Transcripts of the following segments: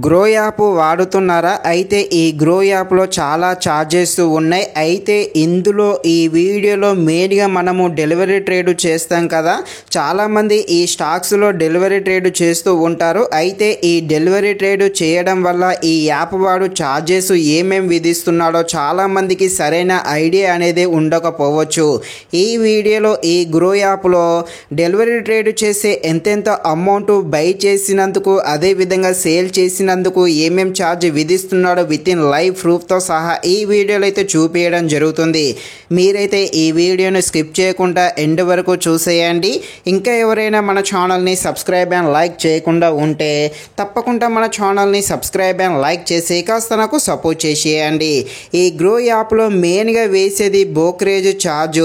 Grow app వాడుతున్నారా? అయితే ఈ గ్రో యాప్లో చాలా ఛార్జెస్ ఉన్నాయి. అయితే ఇందులో ఈ వీడియోలో మెయిన్గా మనము డెలివరీ ట్రేడ్ చేస్తాం కదా, చాలామంది ఈ స్టాక్స్లో డెలివరీ ట్రేడ్ చేస్తూ ఉంటారు. అయితే ఈ డెలివరీ ట్రేడ్ చేయడం వల్ల ఈ యాప్ వాడు ఛార్జెస్ ఏమేమి విధిస్తున్నాడో చాలామందికి సరైన ఐడియా అనేది ఉండకపోవచ్చు. ఈ వీడియోలో ఈ గ్రో యాప్లో డెలివరీ ట్రేడ్ చేసే ఎంతెంత అమౌంట్ బై చేసినందుకు, అదేవిధంగా సేల్ చేసినందుకు ఏమేం ఛార్జ్ విధిస్తున్నాడో విత్ ఇన్ లైవ్ ప్రూఫ్తో సహా ఈ వీడియోలో అయితే చూపించడం జరుగుతుంది. మీరైతే ఈ వీడియోని స్కిప్ చేయకుండా ఎండ్ వరకు చూసేయండి. ఇంకా ఎవరైనా మన ఛానల్ని సబ్స్క్రైబ్ అండ్ లైక్ చేయకుండా ఉంటే తప్పకుండా మన ఛానల్ని సబ్స్క్రైబ్ అండ్ లైక్ చేసి కాస్త నాకు సపోర్ట్ చేసేయండి. ఈ గ్రో యాప్లో మెయిన్గా వేసేది బ్రోకరేజ్ ఛార్జ్.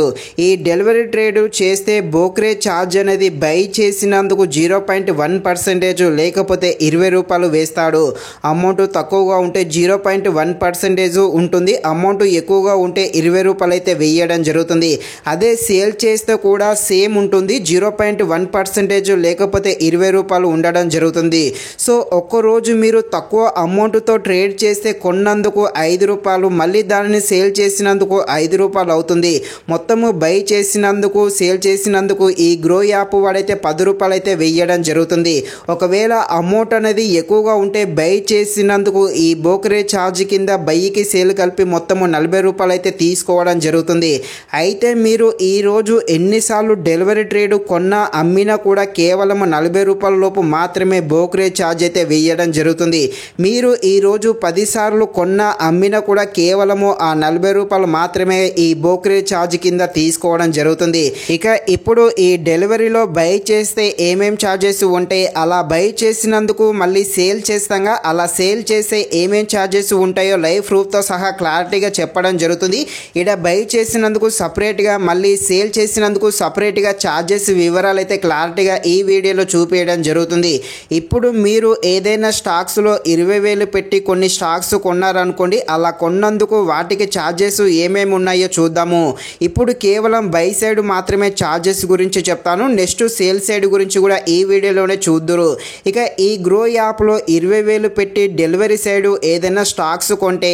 ఈ డెలివరీ ట్రేడ్ చేస్తే బ్రోకరేజ్ ఛార్జ్ అనేది బై చేసినందుకు 0.1% లేకపోతే 20 రూపాయలు వేస్తాడు. అమౌంట్ తక్కువగా ఉంటే 0.1% ఉంటుంది. అమౌంట్ ఎక్కువగా ఉంటే 20 రూపాయలు అయితే వేయడం జరుగుతుంది. అదే సేల్ చేస్తే కూడా సేమ్ ఉంటుంది, 0.1% లేకపోతే 20 రూపాయలు ఉండడం జరుగుతుంది. సో ఒక్కరోజు మీరు తక్కువ అమౌంట్తో ట్రేడ్ చేస్తే కొన్నందుకు 5 రూపాయలు, మళ్ళీ దానిని సేల్ చేసినందుకు 5 రూపాయలు అవుతుంది. మొత్తము బై చేసినందుకు సేల్ చేసినందుకు ఈ గ్రో యాప్ వాడైతే 10 రూపాయలు అయితే వేయడం జరుగుతుంది. ఒకవేళ అమౌంట్ అనేది ఎక్కువగా ఉంటే బై చేసినందుకు ఈ బ్రోకరేజ్ ఛార్జ్ కింద బైకి సేల్ కలిపి మొత్తము 40 రూపాయలు అయితే తీసుకోవడం జరుగుతుంది. అయితే మీరు ఈరోజు ఎన్నిసార్లు డెలివరీ ట్రేడ్ కొన్నా అమ్మినా కూడా కేవలం 40 రూపాయల లోపు మాత్రమే బ్రోకరేజ్ ఛార్జ్ అయితే వేయడం జరుగుతుంది. మీరు ఈరోజు 10 సార్లు కొన్నా అమ్మినా కూడా కేవలము ఆ 40 రూపాయలు మాత్రమే ఈ బ్రోకరేజ్ ఛార్జ్ కింద తీసుకోవడం జరుగుతుంది. ఇక ఇప్పుడు ఈ డెలివరీలో బై చేస్తే ఏమేం ఛార్జెస్ ఉంటాయి, అలా బై చేసినందుకు మళ్ళీ సేల్ చేస్తాగా, అలా సేల్ చేస్తే ఏమేం ఛార్జెస్ ఉంటాయో లైవ్ ప్రూఫ్తో సహా క్లారిటీగా చెప్పడం జరుగుతుంది. ఇక్కడ బై చేసినందుకు సపరేట్గా, మళ్ళీ సేల్ చేసినందుకు సపరేట్గా ఛార్జెస్ వివరాలు అయితే క్లారిటీగా ఈ వీడియోలో చూపించడం జరుగుతుంది. ఇప్పుడు మీరు ఏదైనా స్టాక్స్లో 20,000 పెట్టి కొన్ని స్టాక్స్ కొన్నారనుకోండి, అలా కొన్నందుకు వాటికి ఛార్జెస్ ఏమేమి ఉన్నాయో చూద్దాము. ఇప్పుడు కేవలం బై సైడ్ మాత్రమే ఛార్జెస్ గురించి చెప్తాను, నెక్స్ట్ సేల్ సైడ్ గురించి కూడా ఈ వీడియోలోనే చూద్దురు. ఇక ఈ గ్రో యాప్లో 20,000 పెట్టి డెలివరీ సైడ్ ఏదైనా స్టాక్స్ కొంటే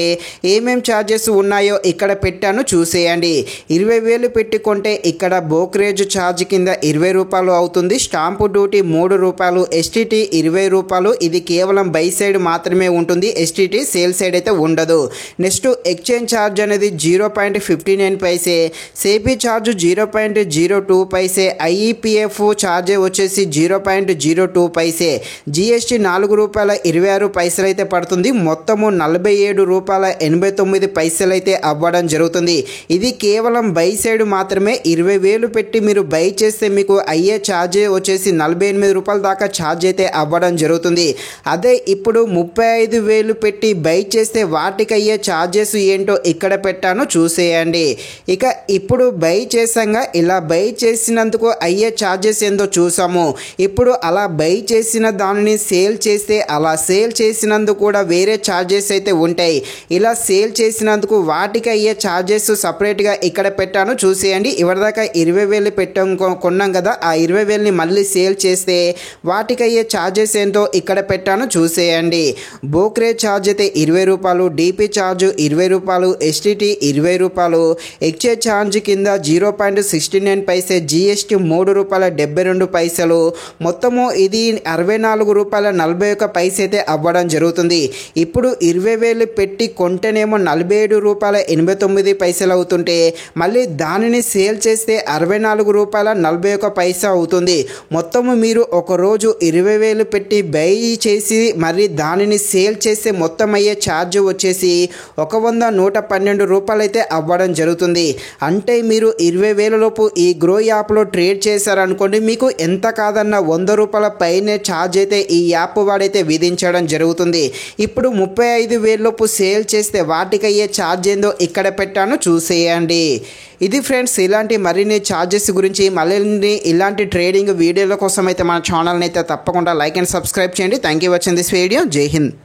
ఏమేం ఛార్జెస్ ఉన్నాయో ఇక్కడ పెట్టాను, చూసేయండి. 20,000 పెట్టి కొంటే ఇక్కడ బ్రోకరేజ్ ఛార్జ్ కింద 20 రూపాయలు అవుతుంది. స్టాంపు డ్యూటీ 3 రూపాయలు, ఎస్టీటీ 20 రూపాయలు. ఇది కేవలం బై సైడ్ మాత్రమే ఉంటుంది, ఎస్టీటీ సేల్ సైడ్ అయితే ఉండదు. నెక్స్ట్ ఎక్స్చేంజ్ ఛార్జ్ అనేది 0.59 paise, సేపీ charge 0.02 paise, IEPF charge వచ్చేసి 0.02 పైసే, జిఎస్టీ 4 రూపాయల 26 పైసలు అయితే పడుతుంది. మొత్తము 47 రూపాయల 89 పైసలు అయితే అవ్వడం జరుగుతుంది. ఇది కేవలం బై సైడ్ మాత్రమే. 20,000 పెట్టి మీరు బై చేస్తే మీకు అయ్యే ఛార్జ్ వచ్చేసి 48 రూపాయల దాకా ఛార్జ్ అయితే అవ్వడం జరుగుతుంది. అదే ఇప్పుడు 35,000 పెట్టి బై చేస్తే వాటికి అయ్యే ఛార్జెస్ ఏంటో ఇక్కడ పెట్టాను, చూసేయండి. ఇక ఇప్పుడు బై చేసాగా, ఇలా బై చేసినందుకు అయ్యే ఛార్జెస్ ఏందో చూసాము. ఇప్పుడు అలా బై చేసిన దానిని సేల్ చేస్తే అలా సేల్ చేసినందుకు కూడా వేరే ఛార్జెస్ అయితే ఉంటాయి. ఇలా సేల్ చేసినందుకు వాటికి అయ్యే ఛార్జెస్ సపరేట్గా ఇక్కడ పెట్టాను, చూసేయండి. ఇవరిదాకా 20,000 పెట్టాం కొన్నాం కదా, ఆ 20,000ని మళ్ళీ సేల్ చేస్తే వాటికి అయ్యే ఛార్జెస్ ఏంటో ఇక్కడ పెట్టాను, చూసేయండి. బ్రోకరేజ్ ఛార్జ్ అయితే 20 రూపాయలు, డిపి ఛార్జ్ 20 రూపాయలు, ఎస్టీటీ 20 రూపాయలు, ఎక్స్చేంజ్ ఛార్జ్ కింద 0.69 పైసే, జిఎస్టీ 3 రూపాయల 72 పైసలు. మొత్తము ఇది 64 రూపాయల 41 పైస అయితే అవ్వడం జరుగుతుంది. ఇప్పుడు 20,000 పెట్టి కొంటేనేమో 47 రూపాయల 89 పైసలు అవుతుంటే, మళ్ళీ దానిని సేల్ చేస్తే 64 రూపాయల 41 పైసా అవుతుంది. మొత్తము మీరు ఒకరోజు 20,000 పెట్టి బై చేసి మరి దానిని సేల్ చేస్తే మొత్తం అయ్యే ఛార్జ్ వచ్చేసి 112 రూపాయలు అయితే అవ్వడం జరుగుతుంది. అంటే మీరు 20,000 లోపు ఈ గ్రో యాప్లో ట్రేడ్ చేశారనుకోండి, మీకు ఎంత కాదన్న 100 రూపాయల పైనే ఛార్జ్ అయితే ఈ యాప్ వాడైతే విధించడం జరుగుతుంది. ఇప్పుడు 35,000 లోపు సేల్ చేస్తే వాటికి అయ్యే ఛార్జ్ ఏందో ఇక్కడ పెట్టాను, చూసేయండి. ఇది ఫ్రెండ్స్, ఇలాంటి మరిన్ని ఛార్జెస్ గురించి మళ్ళీ ఇలాంటి ట్రేడింగ్ వీడియోల కోసం అయితే మన ఛానల్ని అయితే తప్పకుండా లైక్ అండ్ సబ్స్క్రైబ్ చేయండి. Thank you watching this video. జై హింద్.